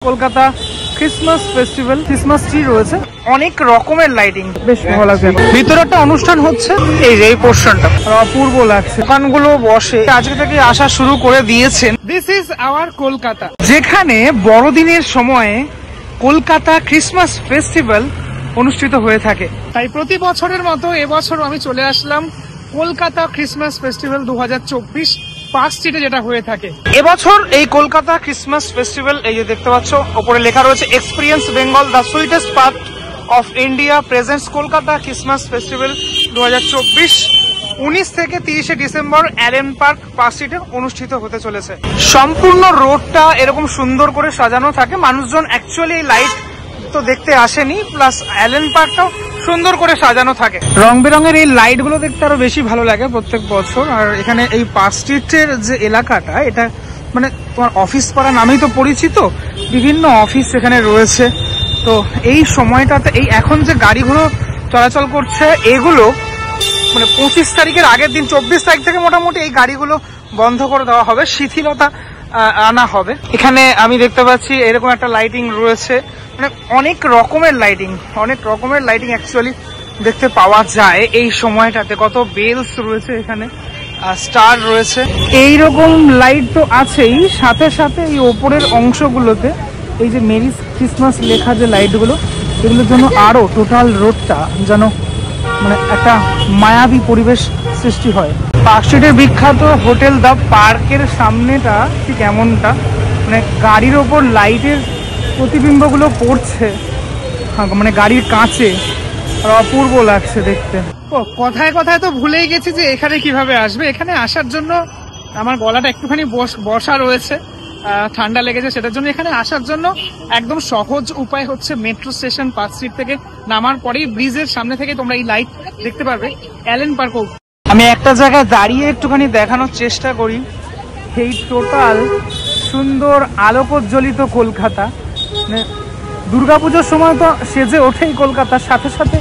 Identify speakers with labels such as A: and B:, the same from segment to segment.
A: Kolkata Christmas festival, Christmas tree রয়েছে, অনেক রকমের লাইটিং, বেশ ভালো লাগছে। ভিতরে একটা অনুষ্ঠান হচ্ছে, এই পোর্শনটা অপূর্ব লাগছে। দোকানগুলো বসে আজকে থেকে আসা শুরু করে দিয়েছেন। দিস ইজ আওয়ার কলকাতা, যেখানে বড়দিনের সময়ে কলকাতা ক্রিসমাস ফেস্টিভ্যাল অনুষ্ঠিত হয়ে থাকে। তাই প্রতি বছরের মতো এবছর আমি চলে আসলাম কলকাতা ক্রিসমাস ফেস্টিভ্যাল 2024 পার্ক স্ট্রিটে, যেটা হয়ে থাকে এবছর। এই কলকাতা ক্রিসমাস ফেস্টিভ্যাল, এই যে দেখতে পাচ্ছ ওপরে লেখা রয়েছে experience Bengal the sweetest part of India presents Kolkata Christmas festival 2024 19 থেকে 30 ডিসেম্বর অ্যালেন পার্ক স্ট্রিটে অনুষ্ঠিত হতে চলেছে। সম্পূর্ণ রোডটা এরকম সুন্দর করে সাজানো থাকে। মানুষজন অ্যাকচুয়ালি এই লাইট তো দেখতে আসেনি, প্লাস অ্যালেন পার্কটাও সুন্দর করে সাজানো থাকে। রং বেরঙের এই লাইট গুলো দেখতে আরো বেশি ভালো লাগে প্রত্যেক বছর। আর এখানে এই পার্ক স্ট্রিটের যে এলাকাটা, এটা মানে তোমার অফিস পাড়া নামেই তো পরিচিত, বিভিন্ন অফিস এখানে রয়েছে। তো এই সময়টাতে এই এখন যে গাড়িগুলো চলাচল করছে, এগুলো মানে 25 তারিখের আগের দিন 24 তারিখ থেকে মোটামুটি এই গাড়িগুলো বন্ধ করে দেওয়া হবে, শিথিলতা আনা হবে। এখানে আমি দেখতে পাচ্ছি এরকম একটা লাইটিং রয়েছে, মানে অনেক রকমের লাইটিং অ্যাকচুয়ালি দেখতে পাওয়া যায় এই সময়টাতে। কত বেলস রয়েছে এখানে, স্টার রয়েছে, এইরকম লাইট তো আছেই। সাথে সাথে এই ওপরের অংশগুলোতে এই যে মেরি ক্রিসমাস লেখা যে লাইটগুলো, এগুলোর জন্য আরো টোটাল রোডটা যেন মানে একটা মায়াবী পরিবেশ সৃষ্টি হয়। পার্ক স্ট্রিটের বিখ্যাত হোটেল দ্য পার্কের সামনেটা ঠিক এমনটা, মানে গাড়ির ওপর লাইটের প্রতিবিম্বগুলো পড়ছে, মানে গাড়ির কাঁচে, আর অপূর্ব লাগছে দেখতে। কথায় কথায় তো ভুলেই গেছি যে এখানে কিভাবে আসবে। এখানে আসার জন্য আমার গলাটা একটুখানি বসা রয়েছে, ঠান্ডা লেগেছে, সেটার জন্য এখানে আসার জন্য একদম সহজ উপায় হচ্ছে মেট্রো স্টেশন পার্ক স্ট্রিট থেকে নামার পরেই ব্রিজের সামনে থেকে তোমরা এই লাইট দেখতে পারবে অ্যালেন পার্ক। আমি একটা জায়গায় দাঁড়িয়ে একটুখানি দেখানোর চেষ্টা করি এই টোটাল সুন্দর আলোকোজ্জ্বলিত কলকাতা। মানে দুর্গাপুজোর সময় তো সেজে ওঠেই কলকাতার, সাথে সাথে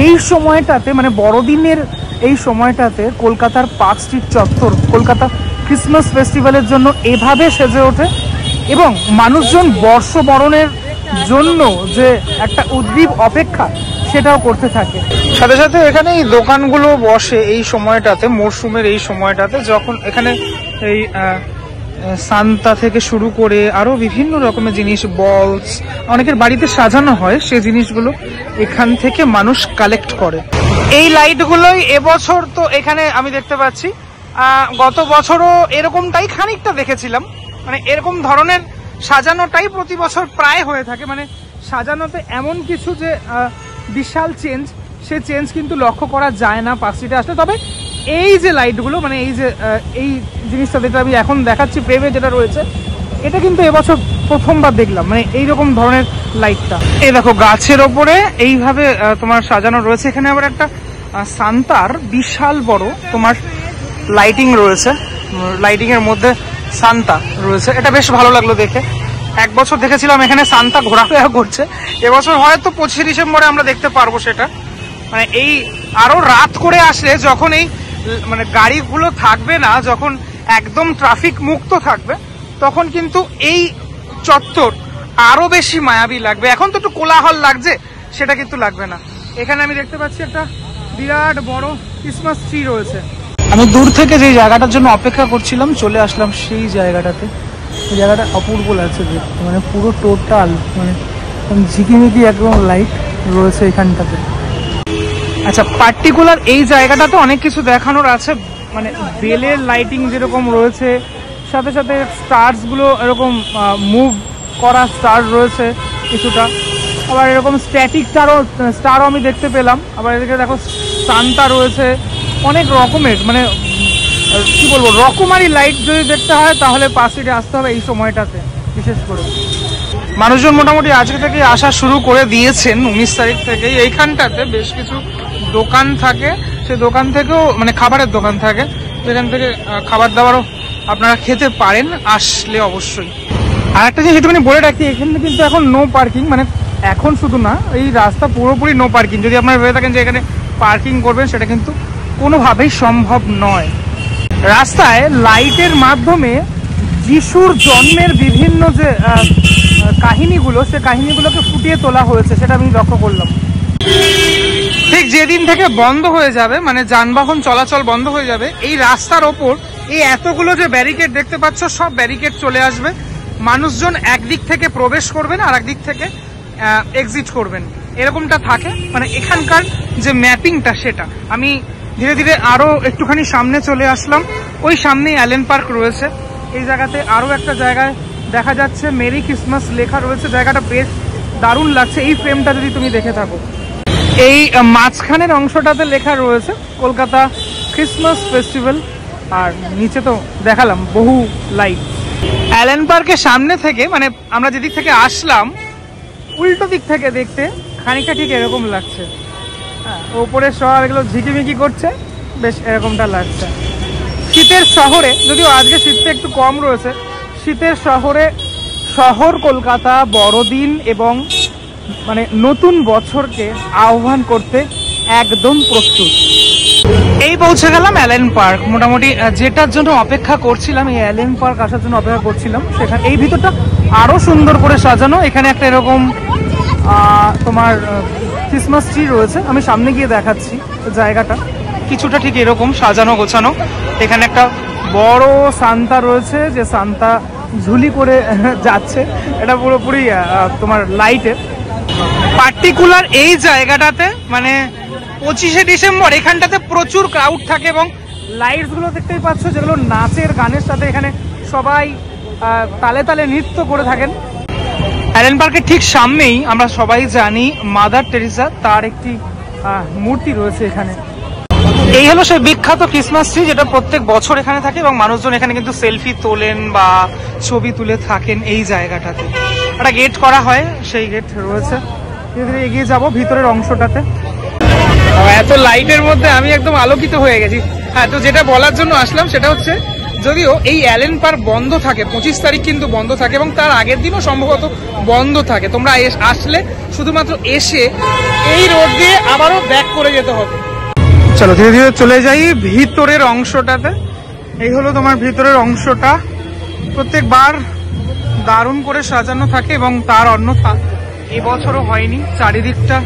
A: এই সময়টাতে মানে বড়দিনের এই সময়টাতে কলকাতার পার্ক স্ট্রিট চত্বর কলকাতা ক্রিসমাস ফেস্টিভ্যালের জন্য এভাবে সেজে ওঠে, এবং মানুষজন বর্ষবরণের জন্য যে একটা উদ্দীপ অপেক্ষা সেটাও করতে থাকে। সাথে সাথে এখানে এই দোকানগুলো বসে এই সময়টাতে, মরশুমের এই সময়টাতে, যখন এখানে এই সান্তা থেকে শুরু করে আরো বিভিন্ন রকমের জিনিস, বলস অনেকের বাড়িতে সাজানো হয়, সেই জিনিসগুলো এখান থেকে মানুষ কালেক্ট করে। এই লাইটগুলোই এবছর তো এখানে আমি দেখতে পাচ্ছি। গত বছরও এরকমটাই খানিকটা দেখেছিলাম, মানে এরকম ধরনের সাজানোটাই প্রতি বছর প্রায় হয়ে থাকে। মানে সাজানোতে এমন কিছু যে বিশাল চেঞ্জ, সে চেঞ্জ কিন্তু লক্ষ্য করা যায় না পার্ক স্ট্রিটে আসলে। তবে এই যে লাইটগুলো, মানে এই যে এই জিনিসটা যেটা আমি এখন দেখাচ্ছি প্রেমে যেটা রয়েছে, এটা কিন্তু এবছর প্রথমবার দেখলাম, মানে এইরকম ধরনের লাইটটা। এই দেখো গাছের ওপরে এইভাবে তোমার সাজানো রয়েছে। এখানে আবার একটা সান্তার বিশাল বড় তোমার লাইটিং রয়েছে, লাইটিং এর মধ্যে সান্তা রয়েছে, এটা বেশ ভালো লাগলো দেখে। এক বছর দেখেছিলাম এখানে সান্তা ঘোরাফেরা করছে, এবছর হয়তো 25 ডিসেম্বরে আমরা দেখতে পারবো সেটা। মানে এই আরো রাত করে আসলে, যখন এই মানে গাড়িগুলো থাকবে না, যখন একদম ট্রাফিক মুক্ত থাকবে, তখন কিন্তু এই চত্বর আরো বেশি মায়াবী লাগবে। এখন তো একটু কোলাহল লাগছে, সেটা কিন্তু লাগবে না। এখানে আমি দেখতে পাচ্ছি একটা বিরাট বড় ক্রিসমাস ট্রি রয়েছে। আমি দূর থেকে যে জায়গাটার জন্য অপেক্ষা করছিলাম চলে আসলাম সেই জায়গাটাতে। এই জায়গাটা অপূর্ব লাগছে দেখতে, মানে পুরো টোটাল মানে ঝিকিমিকি একদম লাইট রয়েছে এখানটাতে। আচ্ছা, পার্টিকুলার এই জায়গাটাতে অনেক কিছু দেখানোর আছে, মানে বেলের লাইটিং যেরকম রয়েছে, সাথে সাথে স্টার্স গুলো এরকম মুভ করা স্টার রয়েছে কিছুটা, আবার এরকম স্ট্যাটিক স্টারও আমি দেখতে পেলাম। আবার এদিকে দেখো সান্তা রয়েছে, অনেক রকমের, মানে কি বলবো, রকমারি লাইট যদি দেখতে হয় তাহলে পার্ক স্ট্রিটে আসতে হবে এই সময়টাতে বিশেষ করে। মানুষজন মোটামুটি আজকে থেকে আসা শুরু করে দিয়েছেন 19 তারিখ থেকে। এইখানটাতে বেশ কিছু দোকান থাকে, সেই দোকান থেকেও মানে খাবারের দোকান থাকে, সেখান থেকে খাবার দাবারও আপনারা খেতে পারেন আসলে অবশ্যই। আর একটা জিনিস একটুখানি বলে রাখি, এখানে কিন্তু এখন নো পার্কিং, মানে এখন শুধু না, এই রাস্তা পুরোপুরি নো পার্কিং। যদি আপনারা ভেবে থাকেন যে এখানে পার্কিং করবেন, সেটা কিন্তু কোনোভাবেই সম্ভব নয়। রাস্তায় লাইটের মাধ্যমে যিশুর জন্মের বিভিন্ন যে কাহিনীগুলো, সে কাহিনীগুলোকে ফুটিয়ে তোলা হয়েছে, সেটা আমি লক্ষ্য করলাম। ঠিক যেদিন থেকে বন্ধ হয়ে যাবে, মানে যানবাহন চলাচল বন্ধ হয়ে যাবে, এই রাস্তার ওপর এই এতগুলো যে ব্যারিকেড দেখতে পাচ্ছ, সব ব্যারিকেড চলে আসবে। মানুষজন একদিক থেকে প্রবেশ করবেন আর একদিক থেকে এক্সিট করবেন, এরকমটা থাকে। মানে এখানকার যে ম্যাপিংটা, সেটা আমি ধীরে ধীরে আরো একটুখানি সামনে চলে আসলাম। ওই সামনেই অ্যালেন পার্ক রয়েছে। এই জায়গাতে আরো একটা জায়গায় দেখা যাচ্ছে মেরি ক্রিসমাস লেখা রয়েছে। জায়গাটা বেশ দারুণ লাগছে। এই ফ্রেমটা যদি তুমি দেখে থাকো, এই মাঝখানের অংশটাতে লেখা রয়েছে কলকাতা ক্রিসমাস ফেস্টিভ্যাল, আর নিচে তো দেখালাম বহু লাইট। অ্যালেন পার্কের সামনে থেকে, মানে আমরা যেদিক থেকে আসলাম, উল্টো দিক থেকে দেখতে খানিকটা ঠিক এরকম লাগছে। হ্যাঁ, ওপরে সব এগুলো ঝিকিমিকি করছে, বেশ এরকমটা লাগছে। শীতের শহরে, যদিও আজকে শীতটা একটু কম রয়েছে, শীতের শহরে শহর কলকাতা বড়দিন এবং মানে নতুন বছরকে আহ্বান করতে একদম প্রস্তুত। এই পৌঁছে গেলাম অ্যালেন পার্ক। মোটামুটি যেটার জন্য অপেক্ষা করছিলাম, এই অ্যালেন পার্ক আসার জন্য অপেক্ষা করছিলাম, সেখানে এই ভিতরটা আরো সুন্দর করে সাজানো। এখানে একটা এরকম তোমার ক্রিসমাস ট্রি রয়েছে, আমি সামনে গিয়ে দেখাচ্ছি। জায়গাটা কিছুটা ঠিক এরকম সাজানো গোছানো। এখানে একটা বড় সান্তা রয়েছে, যে সান্তা ঝুলি করে যাচ্ছে। এটা পুরোপুরি তোমার লাইটের। পার্টিকুলার এই জায়গাটাতে মানে 25শে ডিসেম্বর এখানটাতে প্রচুর ক্রাউড থাকে, এবং লাইটস গুলো দেখতেই পাচ্ছ, যেগুলো নাচের গানের সাথে এখানে সবাই তালে তালে নৃত্য করে থাকেন। অ্যালেন পার্কের ঠিক সামনেই আমরা সবাই জানি মাদার টেরিসা, তার একটি মূর্তি রয়েছে এখানে। এই হলো সেই বিখ্যাত ক্রিসমাস ট্রি, যেটা প্রত্যেক বছর এখানে থাকে, এবং মানুষজন এখানে কিন্তু সেলফি তোলেন বা ছবি তুলে থাকেন এই জায়গাটাতে। একটা গেট করা হয়, সেই গেট রয়েছে। ধীরে ধীরে এগিয়ে যাবো ভিতরের অংশটাতে। এত লাইটের মধ্যে আমি একদম আলোকিত হয়ে গেছি। হ্যাঁ, তো যেটা বলার জন্য আসলাম সেটা হচ্ছে, যদিও এই অ্যালেন পার্ক বন্ধ থাকে, 25 তারিখ কিন্তু বন্ধ থাকে, এবং তার আগের দিনও সম্ভবত বন্ধ থাকে। তোমরা আসলে শুধুমাত্র এসে এই রোড দিয়ে আবারও ব্যাক করে যেতে হবে। চলো ধীরে ধীরে চলে যাই ভিতরের অংশটাতে। এই হলো তোমার ভিতরের অংশটা। প্রত্যেকবার দারুণ করে সাজানো থাকে, এবং তার অন্যথা এবছরও হয়নি। চারিদিকটা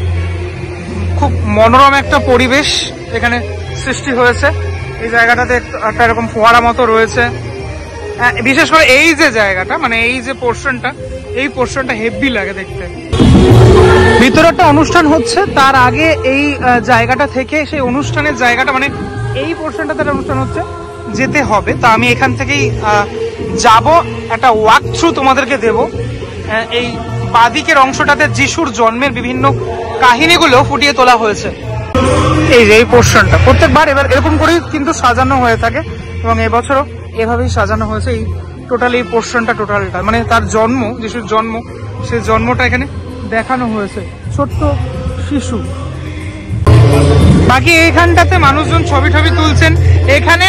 A: খুব মনোরম একটা পরিবেশ এখানে সৃষ্টি হয়েছে। এই জায়গাটাতে একটা এরকম ফোয়ারা মতো রয়েছে। বিশেষ করে এই যে জায়গাটা, মানে এই যে পোর্শনটা, এই পোর্শনটা হেভি লাগে দেখতে। ভিতরে একটা অনুষ্ঠান হচ্ছে, তার আগে এই জায়গাটা থেকে সেই অনুষ্ঠানের জায়গাটা, মানে এই পোর্শনটাতে একটা অনুষ্ঠান হচ্ছে, যেতে হবে। তা আমি এখান থেকেই যাব, একটা ওয়াক থ্রু তোমাদেরকে দেব। এই বাদিকের অংশটাতে যিশুর জন্মের বিভিন্ন কাহিনীগুলো ফুটিয়ে তোলা হয়েছে। এই যে এই পোর্শনটা প্রত্যেকবার এবার এরকম করেই কিন্তু সাজানো হয়ে থাকে, এবং এবছরও এভাবেই সাজানো হয়েছে। এই টোটাল এই পোর্শনটা, টোটালটা মানে তার জন্ম, যিশুর জন্ম, সেই জন্মটা এখানে দেখানো হয়েছে। ছোট্ট শিশু। বাকি এইখানটাতে মানুষজন ছবি টবি তুলছেন। এখানে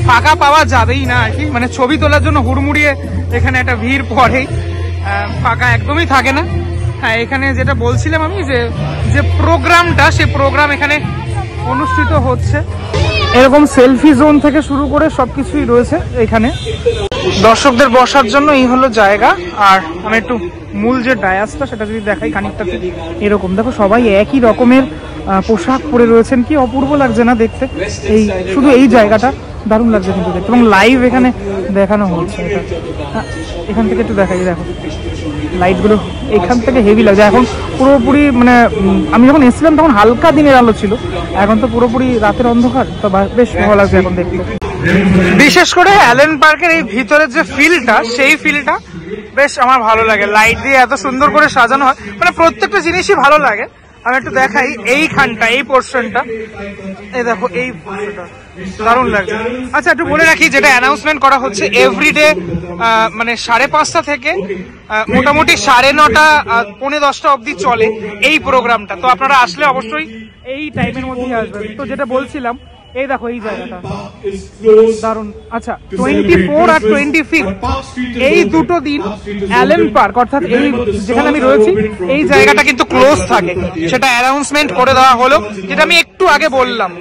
A: ফাঁকা পাওয়া যাবেই না আর কি, মানে ছবি তোলার জন্য হুড়মুড়িয়ে এখানে একটা ভিড় পড়েই, ফাঁকা একদমই থাকে না। হ্যাঁ, এখানে যেটা বলছিলাম আমি, যে প্রোগ্রামটা, সেই প্রোগ্রাম এখানে অনুষ্ঠিত হচ্ছে। এরকম সেলফি জোন থেকে শুরু করে সবকিছুই রয়েছে এখানে দর্শকদের বসার জন্য। এই হলো জায়গা। আর আমি একটু মূল যে ডায়াসটা, সেটা যদি দেখাই খানিকটা, এরকম দেখো সবাই একই রকমের পোশাক পরে রয়েছেন। কি অপূর্ব লাগছে না দেখতে। এই শুধু এই জায়গাটা দারুণ লাগছে কিন্তু দেখতে, এবং লাইভ এখানে দেখানো হচ্ছে। এখান থেকে একটু দেখাই, দেখো লাইটগুলো এখান থেকে হেভি লাগছে। এখন পুরোপুরি মানে আমি যখন এসেছিলাম তখন হালকা দিনের আলো ছিল, এখন তো পুরোপুরি রাতের অন্ধকার। তো বেশ ভালো লাগছে এখন দেখতে। বিশেষ করে অ্যালেন পার্কের এই ভিতরের যে ফিলটা, সেই ফিলটা বেশ আমার ভালো লাগে। লাইট দিয়ে এত সুন্দর করে সাজানো হয়, মানে প্রত্যেকটা জিনিসই ভালো লাগে। আমি একটু দেখাই এইখানটা, এই পোর্শনটা, এই দেখো এই পোর্শনটা দারুণ লাগছে। আচ্ছা, একটু বলে রাখি, যেটা অ্যানাউন্সমেন্ট করা হচ্ছে এভরিডে মানে 5:30 থেকে মোটামুটি 9:30, 9:45 অবধি চলে এই প্রোগ্রামটা। তো আপনারা আসলে অবশ্যই এই টাইমের মধ্যেই আসবেন। তো যেটা বলছিলাম, এই দেখো এই জায়গাটা দারুণ। আচ্ছা, 24 আর 25 এই দুটো দিন অ্যালেন পার্ক, অর্থাৎ এই যেখানে আমি রয়েছি, এই জায়গাটা কিন্তু ক্লোজ থাকে। সেটা অ্যানাউন্সমেন্ট করে দেওয়া হলো, যেটা আমি একটু আগে বললাম।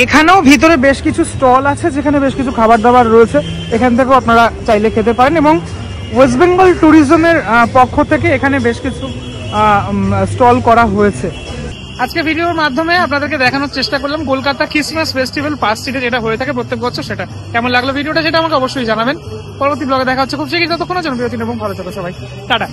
A: এখানেও ভিতরে বেশ কিছু স্টল আছে যেখানে বেশ কিছু খাবার দাবার রয়েছে, এখান থেকেও আপনারা চাইলে খেতে পারেন। এবং ওয়েস্ট বেঙ্গল ট্যুরিজমের পক্ষ থেকে এখানে বেশ কিছু স্টল করা হয়েছে। আজকে ভিডিওর মাধ্যমে আপনাদেরকে দেখানোর চেষ্টা করলাম কলকাতা ক্রিসমাস ফেস্টিভ্যাল পার্ক স্ট্রিটে যেটা হয়ে থাকে প্রত্যেক বছর। সেটা কেমন লাগলো ভিডিওটা সেটা আমাকে অবশ্যই জানাবেন। পরবর্তী ব্লগে দেখা হচ্ছে খুব শীঘ্রই। ততক্ষণের জন্য বিরতি নেব, ভালো থাকো সবাই, টাটা।